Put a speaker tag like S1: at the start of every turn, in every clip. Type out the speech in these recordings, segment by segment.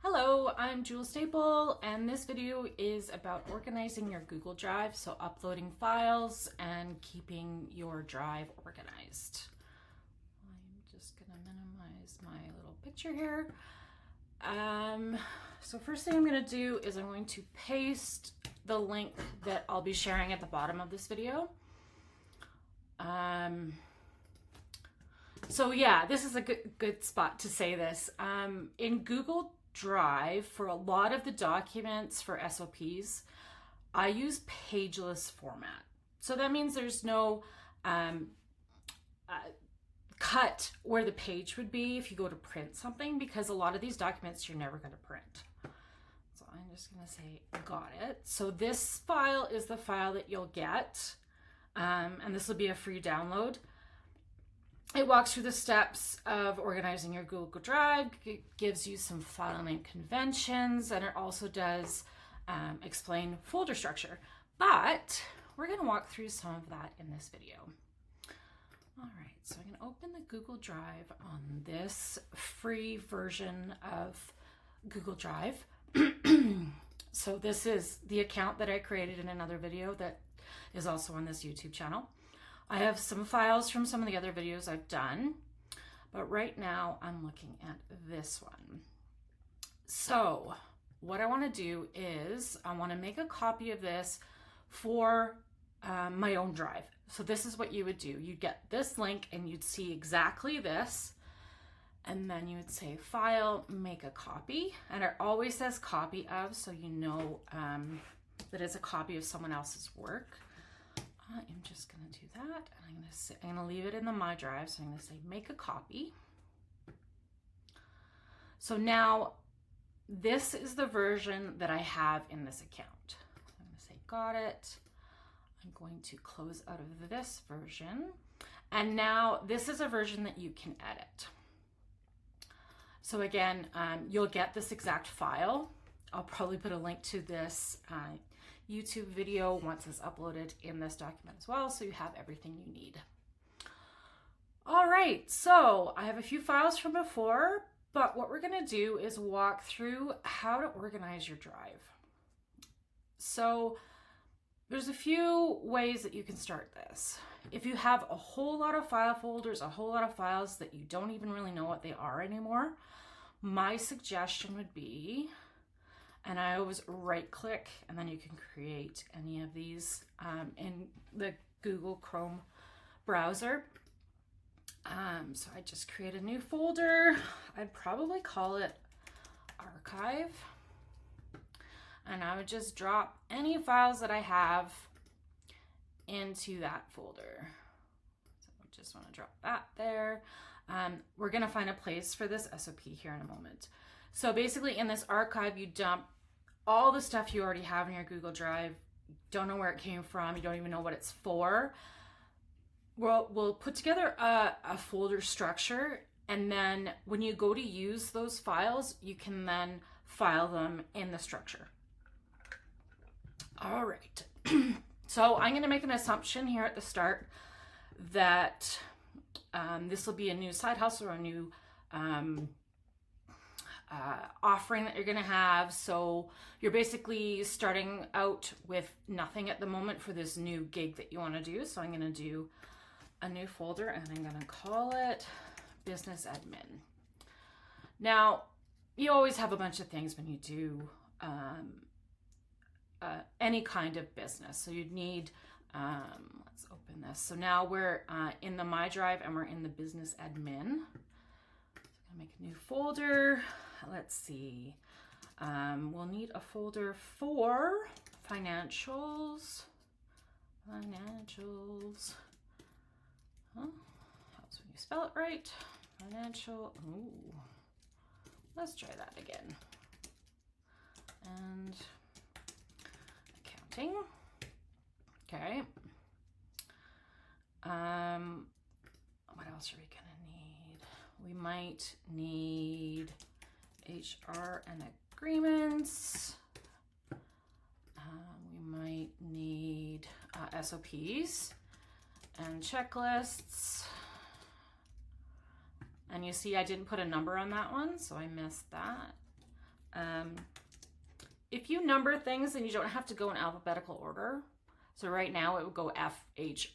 S1: Hello, I'm Jul Staple, and this video is about organizing your Google Drive, so uploading files and keeping your drive organized. I'm just gonna minimize my little picture here. So first thing I'm gonna do is I'm going to paste the link that I'll be sharing at the bottom of this video. So yeah, this is a good spot to say this. In Google Drive, for a lot of the documents for SOPs, I use pageless format. So that means there's no cut where the page would be if you go to print something, because a lot of these documents you're never going to print. So I'm just going to say, got it. So this file is the file that you'll get, and this will be a free download. It walks through the steps of organizing your Google Drive. It gives you some file name conventions, and it also does explain folder structure. But we're going to walk through some of that in this video. All right, so I'm going to open the Google Drive on this free version of Google Drive. So this is the account that I created in another video that is also on this YouTube channel. I have some files from some of the other videos I've done, but right now I'm looking at this one. So what I want to do is I want to make a copy of this for my own drive. So this is what you would do. You'd get this link and you'd see exactly this, and then you would say file, make a copy, and it always says copy of, so you know that it's a copy of someone else's work. I am just going to do that, and I'm going to leave it in the My Drive. So I'm going to say make a copy. So now this is the version that I have in this account. I'm going to say got it. I'm going to close out of this version, and now this is a version that you can edit. So again, you'll get this exact file. I'll probably put a link to this YouTube video once it's uploaded in this document as well, so you have everything you need. All right, so I have a few files from before, but what we're gonna do is walk through how to organize your drive. So there's a few ways that you can start this. If you have a whole lot of file folders, a whole lot of files that you don't even really know what they are anymore, my suggestion would be, and I always right click, and then you can create any of these in the Google Chrome browser. So I just create a new folder. I'd probably call it archive. And I would just drop any files that I have into that folder. So I just want to drop that there. We're going to find a place for this SOP here in a moment. So basically in this archive, you dump all the stuff you already have in your Google Drive. Don't know where it came from. You don't even know what it's for. We'll put together a folder structure, and then when you go to use those files, you can then file them in the structure. All right. So I'm going to make an assumption here at the start that this will be a new side hustle or a new offering that you're going to have. So you're basically starting out with nothing at the moment for this new gig that you want to do. So I'm going to do a new folder, and I'm going to call it business admin. Now, you always have a bunch of things when you do any kind of business. So you'd need, let's open this. So now we're in the My Drive, and we're in the business admin. So I'm going to make a new folder. Let's see. We'll need a folder for financials. Financials. Huh? Helps when you spell it right. Financial. Ooh. Let's try that again. And accounting. Okay. What else are we gonna need? We might need HR and agreements. We might need SOPs and checklists. And you see I didn't put a number on that one, so I missed that. If you number things, then you don't have to go in alphabetical order. So right now it would go F, H,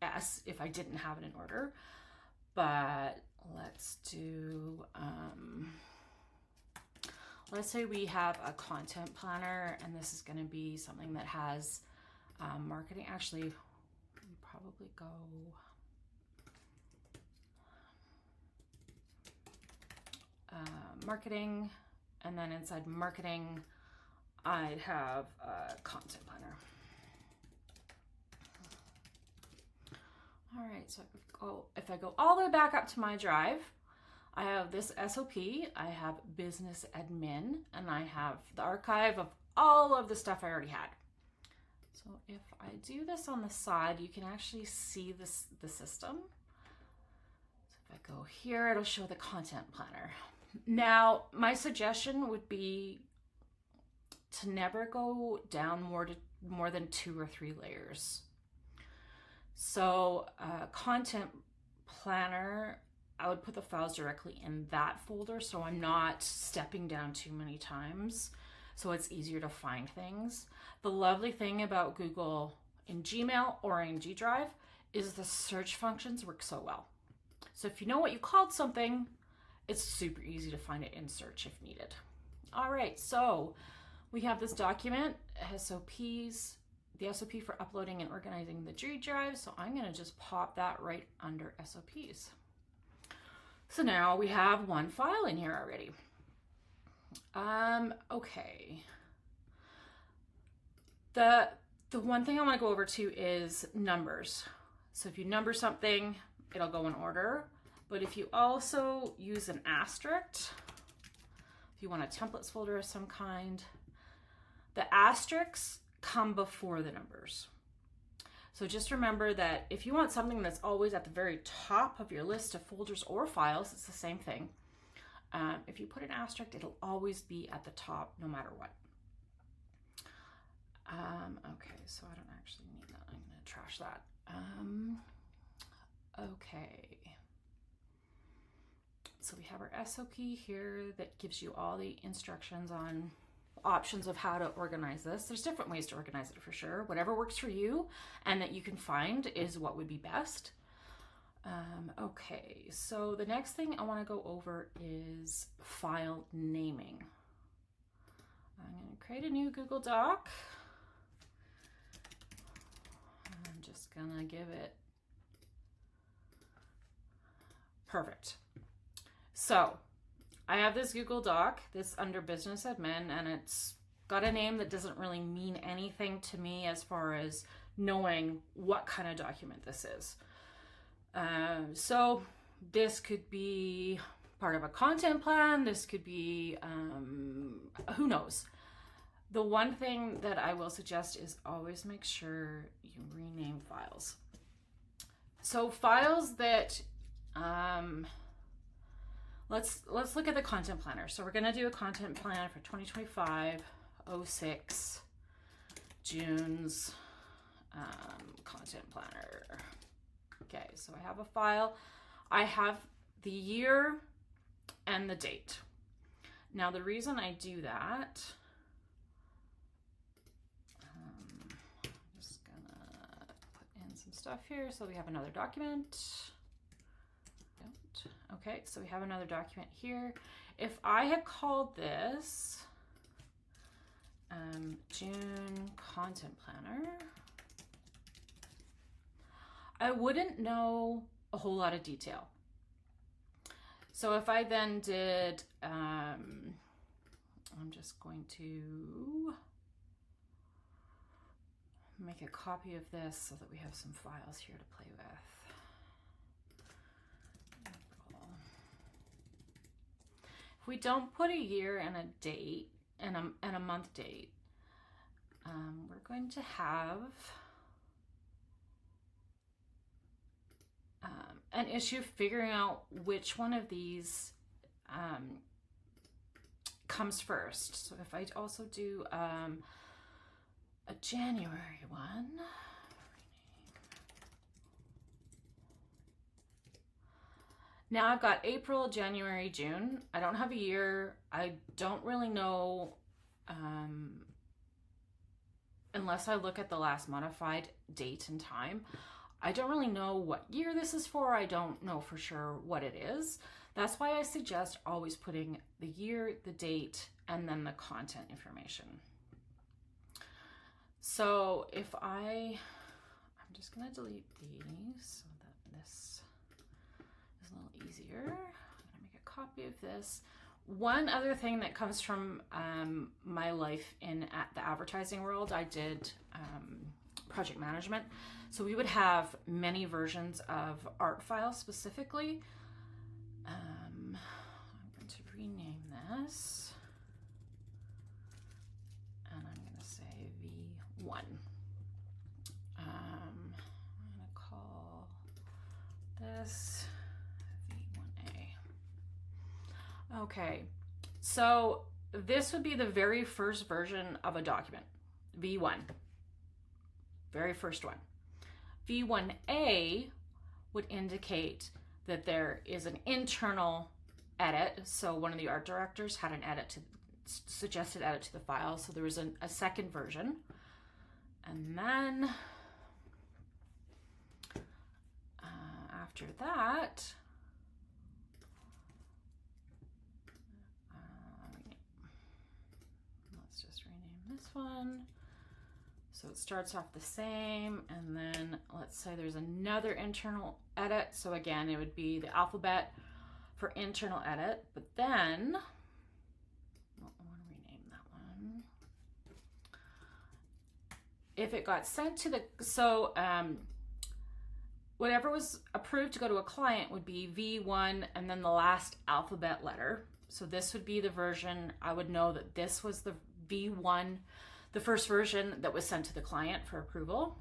S1: S if I didn't have it in order. But let's do, let's say we have a content planner, and this is going to be something that has marketing. Actually, we probably go marketing, and then inside marketing, I'd have a content planner. All right, so if I go all the way back up to my drive, I have this SOP, I have business admin, and I have the archive of all of the stuff I already had. So if I do this on the side, you can actually see the system. So if I go here, it'll show the content planner. Now, my suggestion would be to never go down more than 2 or 3 layers. So content planner, I would put the files directly in that folder so I'm not stepping down too many times, so it's easier to find things. The lovely thing about Google in Gmail or in G Drive is the search functions work so well. So if you know what you called something, it's super easy to find it in search if needed. All right, so we have this document, SOPs, the SOP for uploading and organizing the G Drive. So I'm going to just pop that right under SOPs. So now we have one file in here already. Okay. The one thing I want to go over to is numbers. So if you number something, it'll go in order. But if you also use an asterisk, if you want a templates folder of some kind, the asterisks come before the numbers. So just remember that if you want something that's always at the very top of your list of folders or files, it's the same thing. If you put an asterisk, it'll always be at the top no matter what. Okay, so I don't actually need that. I'm going to trash that. Okay. So we have our SOP here that gives you all the instructions on options of how to organize this. There's different ways to organize it for sure. Whatever works for you and that you can find is what would be best. Okay, so the next thing I want to go over is file naming. I'm going to create a new Google Doc. I'm just going to give it perfect. So I have this Google Doc that's under business admin, and it's got a name that doesn't really mean anything to me as far as knowing what kind of document this is. So this could be part of a content plan. This could be, who knows? The one thing that I will suggest is always make sure you rename files. So files that, let's look at the content planner. So we're going to do a content plan for 2025-06 June's content planner. Okay, so I have a file. I have the year and the date. Now the reason I do that, I'm just gonna put in some stuff here. So we have another document. Okay, so we have another document here. If I had called this June content planner, I wouldn't know a whole lot of detail. So if I then did, I'm just going to make a copy of this so that we have some files here to play with. If we don't put a year and a date and a month date, we're going to have an issue figuring out which one of these comes first. So if I also do a January one, Now I've got April, January, June. I don't have a year. I don't really know, unless I look at the last modified date and time. I don't really know what year this is for. I don't know for sure what it is. That's why I suggest always putting the year, the date, and then the content information. So if I'm just gonna delete these so that this is a little easier. I'm gonna make a copy of this. One other thing that comes from my life in the advertising world, I did project management. So we would have many versions of art files specifically. I'm going to rename this. And I'm going to say V1. I'm going to call this V1A. Okay, so this would be the very first version of a document, V1. Very first one. V1A would indicate that there is an internal edit. So one of the art directors had an suggested edit to the file. So there was a second version. And then after that, let's just rename this one. So it starts off the same, and then let's say there's another internal edit. So again, it would be the alphabet for internal edit, but then, I want to rename that one. If it got sent to whatever was approved to go to a client would be V1 and then the last alphabet letter. So this would be the version, I would know that this was the V1, the first version that was sent to the client for approval.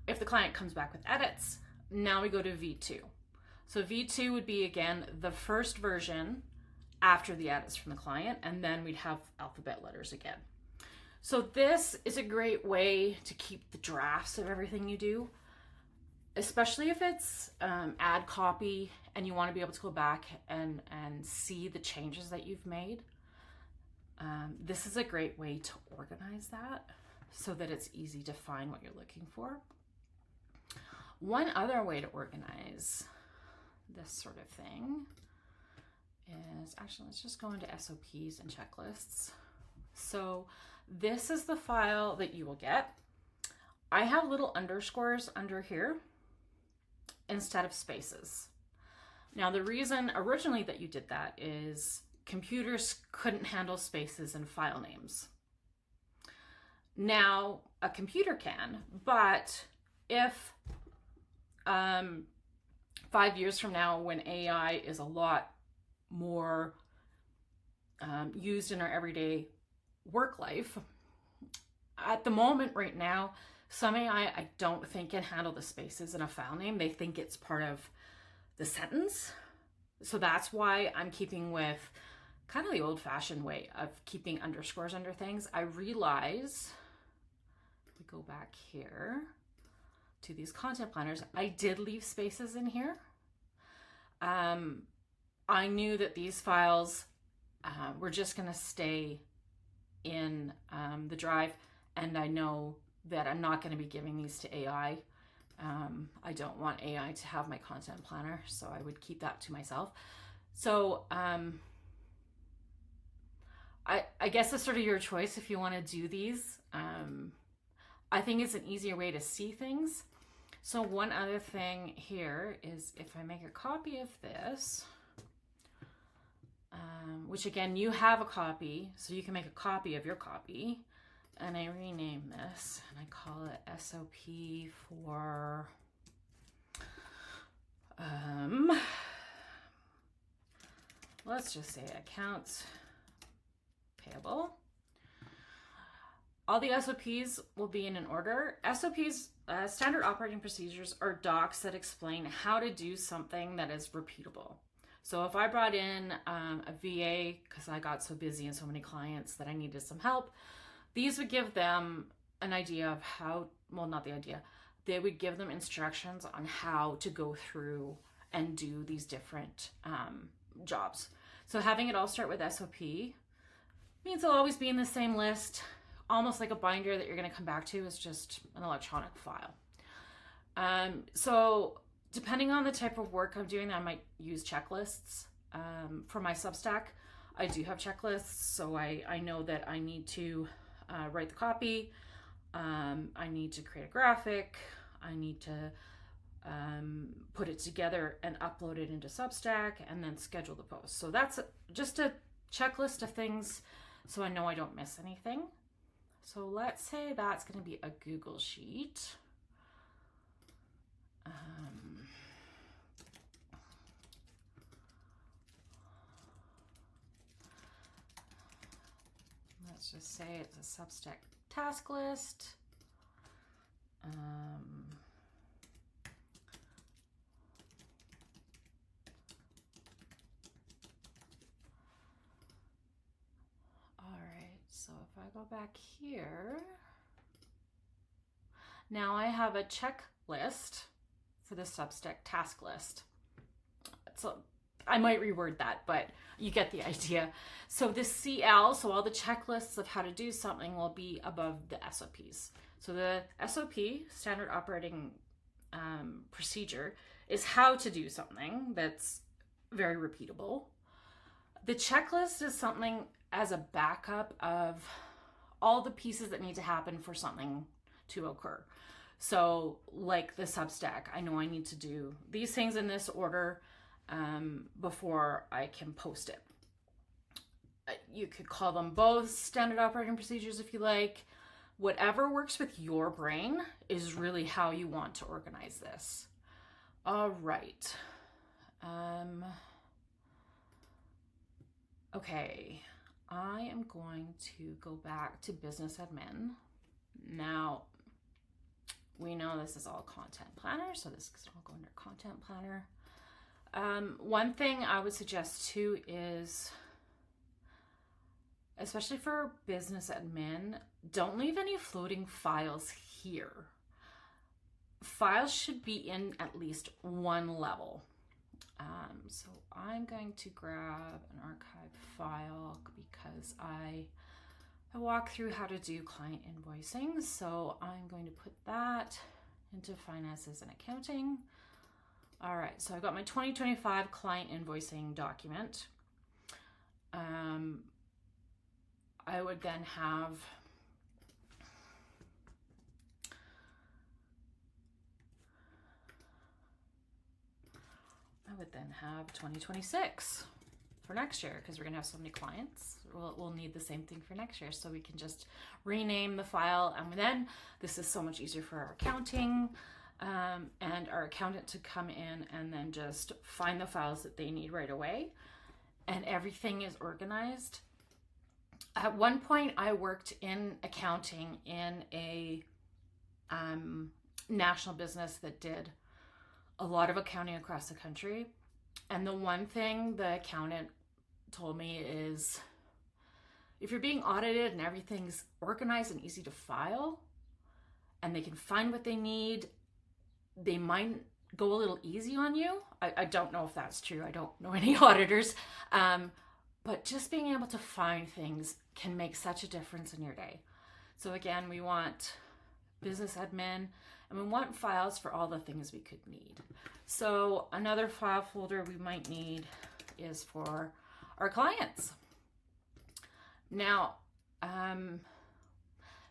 S1: If the client comes back with edits, now we go to V2. So V2 would be, again, the first version after the edits from the client, and then we'd have alphabet letters again. So this is a great way to keep the drafts of everything you do, especially if it's ad copy and you want to be able to go back and see the changes that you've made. This is a great way to organize that so that it's easy to find what you're looking for. One other way to organize this sort of thing is, actually, let's just go into SOPs and checklists. So this is the file that you will get. I have little underscores under here instead of spaces. Now, the reason originally that you did that is computers couldn't handle spaces and file names. Now, a computer can, but if 5 years from now, when AI is a lot more used in our everyday work life, at the moment right now, some AI I don't think can handle the spaces in a file name. They think it's part of the sentence. So that's why I'm keeping with kind of the old-fashioned way of keeping underscores under things. I realize, if we go back here to these content planners, I did leave spaces in here. I knew that these files were just going to stay in the drive, and I know that I'm not going to be giving these to AI. I don't want AI to have my content planner, so I would keep that to myself. So I guess it's sort of your choice if you want to do these. I think it's an easier way to see things. So one other thing here is if I make a copy of this, which again, you have a copy, so you can make a copy of your copy, and I rename this and I call it SOP for let's just say accounts payable. All the SOPs will be in an order. SOPs, standard operating procedures, are docs that explain how to do something that is repeatable. So if I brought in a VA because I got so busy and so many clients that I needed some help, these would give them an idea of how, well, not the idea, they would give them instructions on how to go through and do these different jobs. So having it all start with SOP means it'll always be in the same list, almost like a binder that you're going to come back to. Is just an electronic file. So depending on the type of work I'm doing, I might use checklists. For my Substack, I do have checklists, so I know that I need to write the copy, I need to create a graphic, I need to put it together and upload it into Substack, and then schedule the post. So that's just a checklist of things so I know I don't miss anything. So let's say that's going to be a Google Sheet. Let's just say it's a Substack task list. All right, so if I go back here, now I have a checklist for the Substack task list. So I might reword that, but you get the idea. So the CL, so all the checklists of how to do something, will be above the SOPs. So the SOP, standard operating procedure, is how to do something that's very repeatable. The checklist is something as a backup of all the pieces that need to happen for something to occur. So like the Substack, I know I need to do these things in this order before I can post it. You could call them both standard operating procedures if you like. Whatever works with your brain is really how you want to organize this. All right. Okay, I am going to go back to business admin. Now, we know this is all content planner, so this is all go under content planner. One thing I would suggest too is, especially for business admin, don't leave any floating files here. Files should be in at least one level. So I'm going to grab an archive file because I walk through how to do client invoicing. So I'm going to put that into finances and accounting. All right, so I've got my 2025 client invoicing document. I would then have I would then have 2026 for next year, because we're gonna have so many clients. We'll need the same thing for next year, so we can just rename the file, and then this is so much easier for our accounting and our accountant to come in and then just find the files that they need right away, and everything is organized. At one point, I worked in accounting in a national business that did a lot of accounting across the country. And the one thing the accountant told me is, if you're being audited and everything's organized and easy to file, and they can find what they need, they might go a little easy on you. I don't know if that's true. I don't know any auditors. But just being able to find things can make such a difference in your day. So again, we want business admin, and we want files for all the things we could need. So another file folder we might need is for our clients. Now,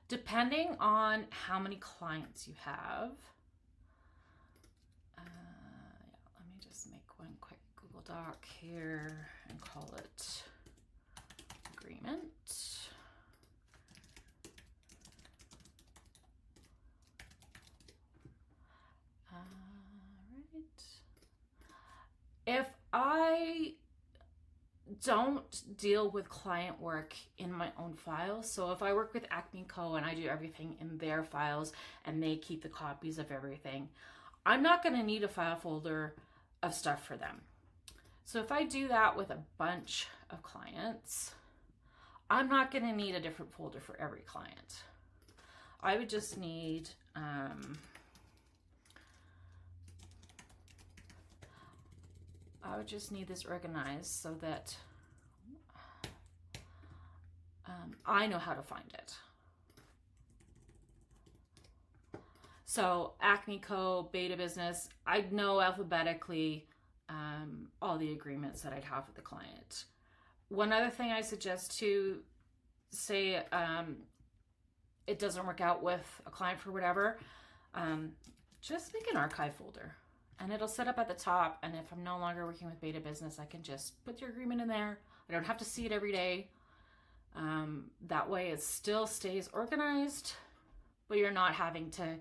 S1: depending on how many clients you have, let me just make one quick Google Doc here and call it agreement. If I don't deal with client work in my own files, so if I work with Acme Co and I do everything in their files and they keep the copies of everything, I'm not going to need a file folder of stuff for them. So if I do that with a bunch of clients, I'm not going to need a different folder for every client. I would just need I would just need this organized so that I know how to find it. So Acme Co, Beta Business, I'd know alphabetically all the agreements that I'd have with the client. One other thing I suggest to say it doesn't work out with a client for whatever, just make an archive folder and it'll set up at the top. And if I'm no longer working with Beta Business, I can just put your agreement in there. I don't have to see it every day. That way it still stays organized, but you're not having to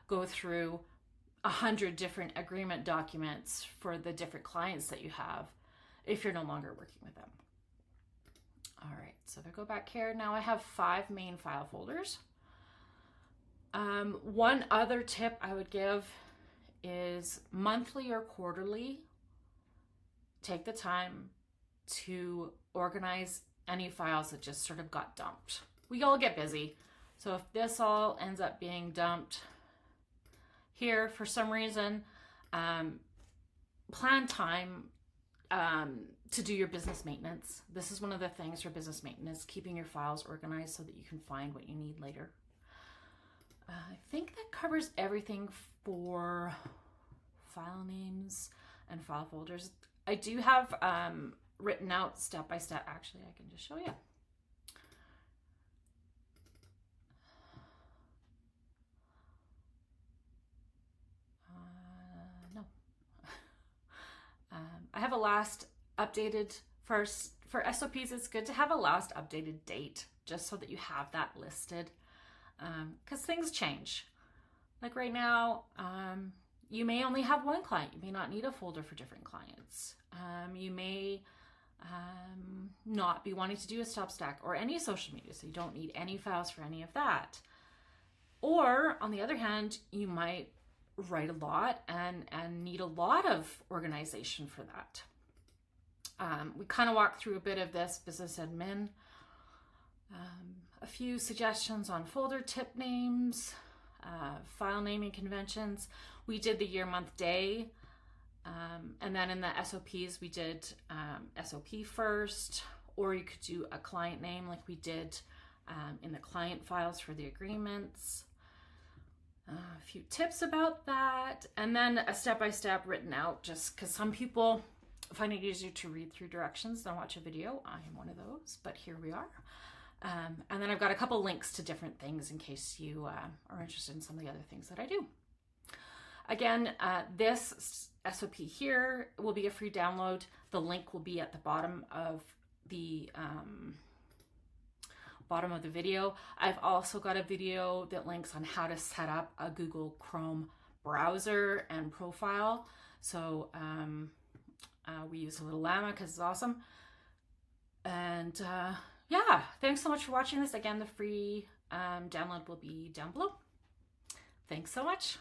S1: go through 100 different agreement documents for the different clients that you have if you're no longer working with them. All right, so if I go back here, now I have 5 main file folders. One other tip I would give is monthly or quarterly, take the time to organize any files that just sort of got dumped. We all get busy. So if this all ends up being dumped here for some reason, plan time to do your business maintenance. This is one of the things for business maintenance, keeping your files organized so that you can find what you need later. I think that covers everything for file names and file folders. I do have written out step by step. Actually, I can just show you. No. I have a last updated for SOPs. It's good to have a last updated date just so that you have that listed, because things change. Like right now, you may only have one client. You may not need a folder for different clients. You may not be wanting to do a stop stack or any social media, so you don't need any files for any of that. Or on the other hand, you might write a lot and need a lot of organization for that. We kind of walked through a bit of this business admin, a few suggestions on folder tip names, file naming conventions. We did the year, month, day. And then in the SOPs, we did SOP first, or you could do a client name like we did in the client files for the agreements. A few tips about that, and then a step-by-step written out, just because some people find it easier to read through directions than watch a video. I am one of those, but here we are. And then I've got a couple links to different things in case you are interested in some of the other things that I do. Again, this SOP here will be a free download. The link will be at the bottom of the video. I've also got a video that links on how to set up a Google Chrome browser and profile. So we use a little llama because it's awesome. And yeah, thanks so much for watching this. Again, the free download will be down below. Thanks so much.